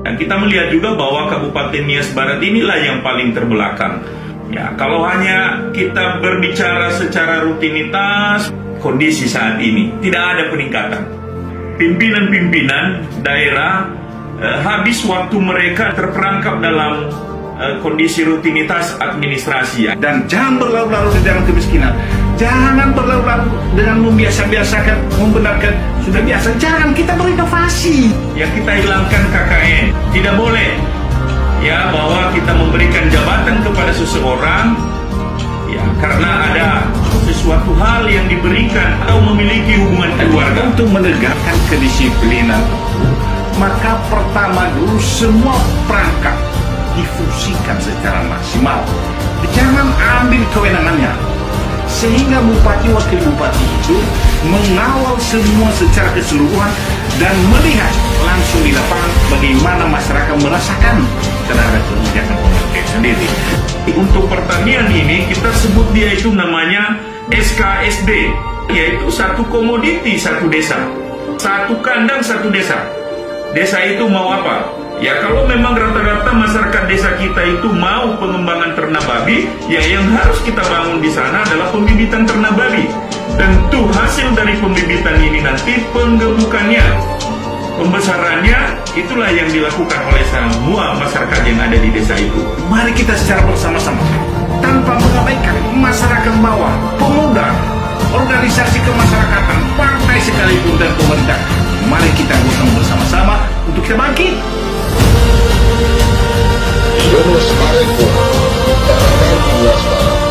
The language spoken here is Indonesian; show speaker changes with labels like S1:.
S1: Dan kita melihat juga bahwa Kabupaten Nias Barat inilah yang paling terbelakang. Ya, kalau hanya kita berbicara secara rutinitas, kondisi saat ini tidak ada peningkatan. Pimpinan-pimpinan daerah habis waktu mereka terperangkap dalam kondisi rutinitas administrasi.
S2: Dan jangan berlarut-larut di dalam kemiskinan. Jangan berlarut-larut dengan membiasa-biasakan, membenarkan sudah biasa. Jangan, kita berinovasi.
S1: Ya, kita hilangkan KKN. Tidak boleh ya bahwa kita memberikan jabatan kepada seseorang ya karena ada sesuatu hal yang diberikan atau memiliki hubungan keluarga.
S2: Untuk menegakkan kedisiplinan, maka pertama dulu semua perangkat difungsikan secara maksimal. Jangan ambil kewenangannya, sehingga bupati wakil bupati itu mengawal semua secara keseluruhan dan melihat langsung di lapangan bagaimana masyarakat merasakan terhadap kebijakan pemerintah sendiri.
S1: Untuk pertanian ini kita sebut dia itu namanya SKSD, yaitu satu komoditi satu desa, satu kandang satu desa. Desa itu mau apa? Ya kalau memang rata-rata masyarakat desa kita itu mau pengembangan ternak babi, ya yang harus kita bangun di sana adalah pembibitan ternak babi. Tentu hasil dari pembibitan ini nanti penggemukannya, pembesarannya, itulah yang dilakukan oleh semua masyarakat yang ada di desa itu.
S2: Mari kita secara bersama-sama, tanpa mengabaikan masyarakat bawah, pemuda, organisasi kemasyarakatan, partai sekalipun dan pemerintah. Mari kita gotong bersama-sama untuk kita bangkit.
S3: Yunus Mareku, Nias Barat.